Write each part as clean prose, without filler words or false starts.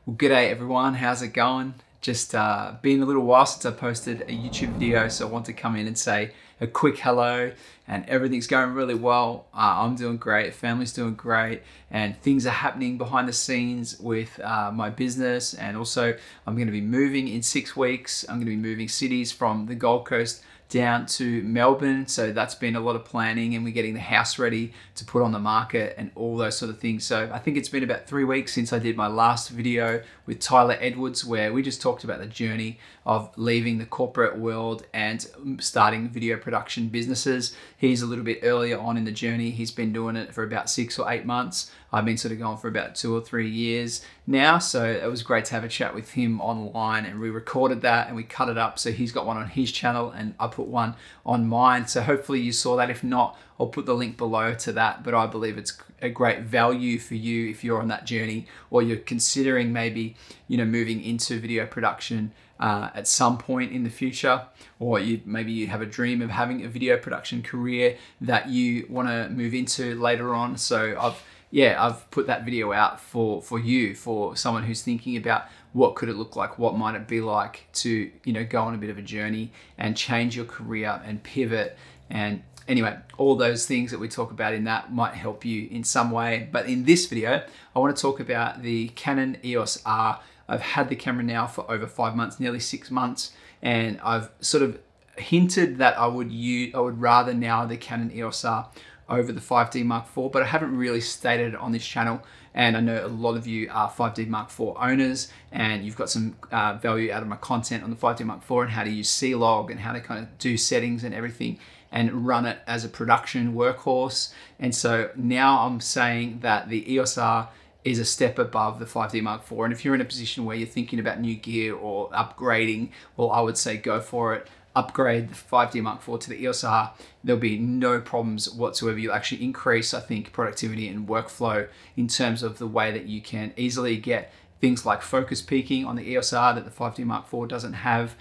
Well, g'day everyone, how's it going? Just been a little while since I posted a YouTube video, so I want to come in and say a quick hello, and everything's going really well. I'm doing great, family's doing great, and things are happening behind the scenes with my business. And also I'm going to be moving in 6 weeks. I'm going to be moving cities from the Gold Coast down to Melbourne, so that's been a lot of planning, and we're getting the house ready to put on the market and all those sort of things. So I think it's been about 3 weeks since I did my last video with Tyler Edwards, where we just talked about the journey of leaving the corporate world and starting video production businesses. He's a little bit earlier on in the journey. He's been doing it for about 6 or 8 months. I've been sort of going for about 2 or 3 years now. So it was great to have a chat with him online, and we recorded that and we cut it up. So he's got one on his channel and I put one on mine. So hopefully you saw that. If not, I'll put the link below to that. But I believe it's a great value for you if you're on that journey, or you're considering maybe, moving into video production at some point in the future, or maybe you have a dream of having a video production career that you want to move into later on. So I've put that video out for you, for someone who's thinking about what could it look like, what might it be like to go on a bit of a journey and change your career and pivot. And anyway, all those things that we talk about in that might help you in some way. But in this video, I want to talk about the Canon EOS R. I've had the camera now for over 5 months, nearly 6 months, and I've sort of hinted that I would rather now the Canon EOS R over the 5D Mark IV, but I haven't really stated it on this channel. And I know a lot of you are 5D Mark IV owners, and you've got some value out of my content on the 5D Mark IV and how to use C-Log and how to kind of do settings and everything and run it as a production workhorse. And so now I'm saying that the EOS R is a step above the 5D Mark IV. And if you're in a position where you're thinking about new gear or upgrading, well, I would say go for it. Upgrade the 5D Mark IV to the EOS R. There'll be no problems whatsoever. You'll actually increase, I think, productivity and workflow in terms of the way that you can easily get things like focus peaking on the EOS R that the 5D Mark IV doesn't have.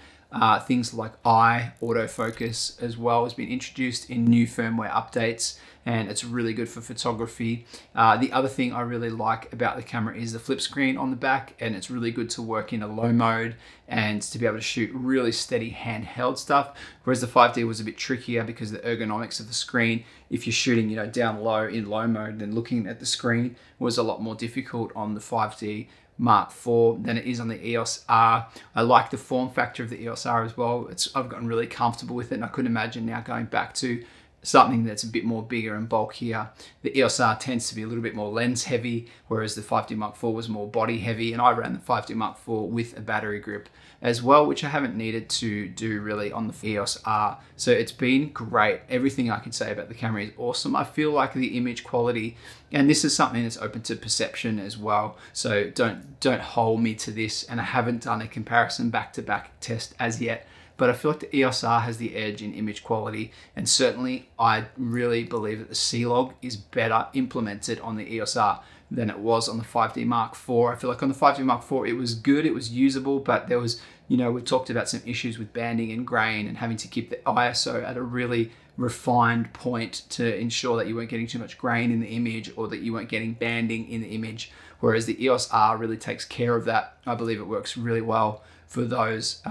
Things like eye autofocus as well has been introduced in new firmware updates, and it's really good for photography. The other thing I really like about the camera is the flip screen on the back, and it's really good to work in a low mode and to be able to shoot really steady handheld stuff, whereas the 5D was a bit trickier because the ergonomics of the screen, if you're shooting down low in low mode, then looking at the screen was a lot more difficult on the 5D Mark IV than it is on the EOS R. I like the form factor of the EOS R as well. I've gotten really comfortable with it, and I couldn't imagine now going back to something that's a bit more bigger and bulkier. The EOS R tends to be a little bit more lens heavy, whereas the 5D Mark IV was more body heavy, and I ran the 5D Mark IV with a battery grip as well, which I haven't needed to do really on the EOS R. So it's been great. Everything I can say about the camera is awesome. I feel like the image quality, and this is something that's open to perception as well, so don't hold me to this, and I haven't done a comparison back-to-back test as yet, but I feel like the EOS R has the edge in image quality, and certainly I really believe that the C-Log is better implemented on the EOS R than it was on the 5D Mark IV. I feel like on the 5D Mark IV, it was good, it was usable, but there was, we've talked about some issues with banding and grain and having to keep the ISO at a really refined point to ensure that you weren't getting too much grain in the image, or that you weren't getting banding in the image, whereas the EOS R really takes care of that. I believe it works really well for those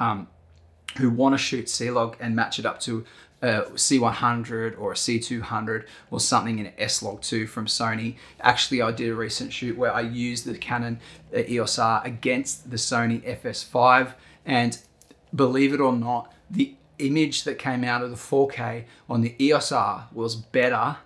who want to shoot C-Log and match it up to a C100 or a C200 or something in an S-Log 2 from Sony. Actually, I did a recent shoot where I used the Canon EOS R against the Sony FS5, and believe it or not, the image that came out of the 4K on the EOS R was better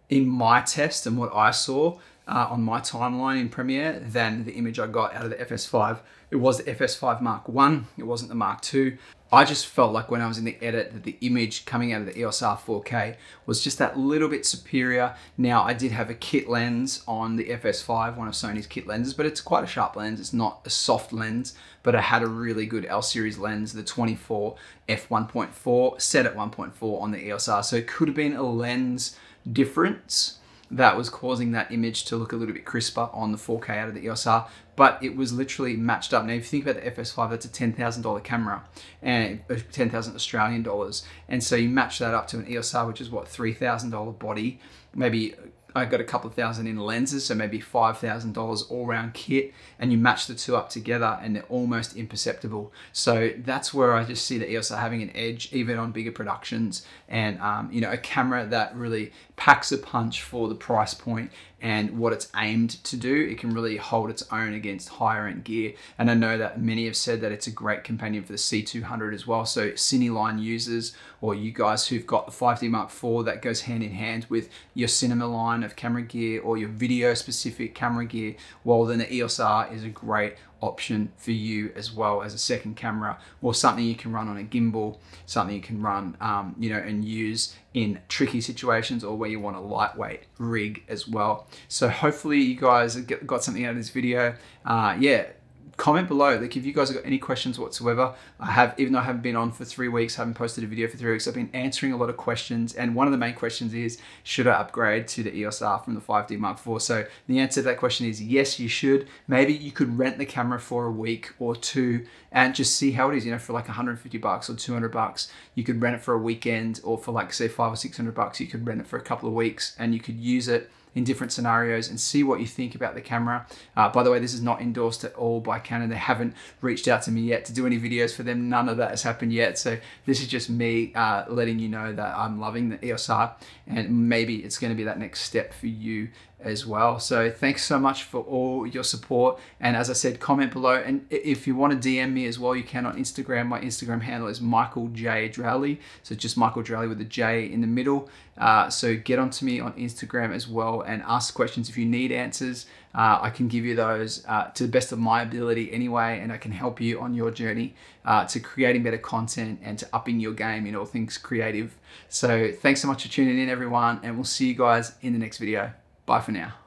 in my test and what I saw on my timeline in Premiere than the image I got out of the FS5. It was the FS5 Mark I, it wasn't the Mark II. I just felt like when I was in the edit that the image coming out of the EOS R 4K was just that little bit superior. Now, I did have a kit lens on the FS5, one of Sony's kit lenses, but it's quite a sharp lens. It's not a soft lens, but I had a really good L series lens, the 24 f1.4, set at 1.4 on the EOS R. So it could have been a lens difference that was causing that image to look a little bit crisper on the 4K out of the EOS R, but it was literally matched up. Now, if you think about the FS5, that's a $10,000 camera, and 10,000 Australian dollars. And so you match that up to an EOS R, which is what, $3,000 body, maybe I got a couple of thousand in lenses, so maybe $5,000 all round kit, and you match the two up together and they're almost imperceptible. So that's where I just see the EOS R having an edge, even on bigger productions, and you know, a camera that really packs a punch for the price point and what it's aimed to do. It can really hold its own against higher end gear. And I know that many have said that it's a great companion for the C200 as well. So Cineline users, or you guys who've got the 5D Mark IV, that goes hand in hand with your cinema line of camera gear or your video specific camera gear, well then the EOS R is a great option for you as well as a second camera, or something you can run on a gimbal, something you can run you know, and use in tricky situations, or where you want a lightweight rig as well. So hopefully you guys got something out of this video. Yeah, comment below, like if you guys have got any questions whatsoever. Even though I haven't been on for 3 weeks, haven't posted a video for 3 weeks, I've been answering a lot of questions, and one of the main questions is, should I upgrade to the EOS R from the 5D Mark IV? So the answer to that question is yes, you should. Maybe you could rent the camera for a week or two and just see how it is, you know, for like 150 bucks or 200 bucks. You could rent it for a weekend, or for like say 500 or 600 bucks, you could rent it for a couple of weeks and you could use it in different scenarios and see what you think about the camera. By the way, this is not endorsed at all by Canon. They haven't reached out to me yet to do any videos for them. None of that has happened yet. So this is just me letting you know that I'm loving the EOS R, and maybe it's going to be that next step for you as well. So thanks so much for all your support, and as I said, comment below, and if you want to DM me as well, you can on Instagram. My Instagram handle is Michael J Drowley, so just Michael Drowley with a J in the middle. So get onto me on Instagram as well and ask questions if you need answers. I can give you those to the best of my ability anyway, and I can help you on your journey to creating better content and to upping your game in all things creative. So thanks so much for tuning in, everyone, and we'll see you guys in the next video. Bye for now.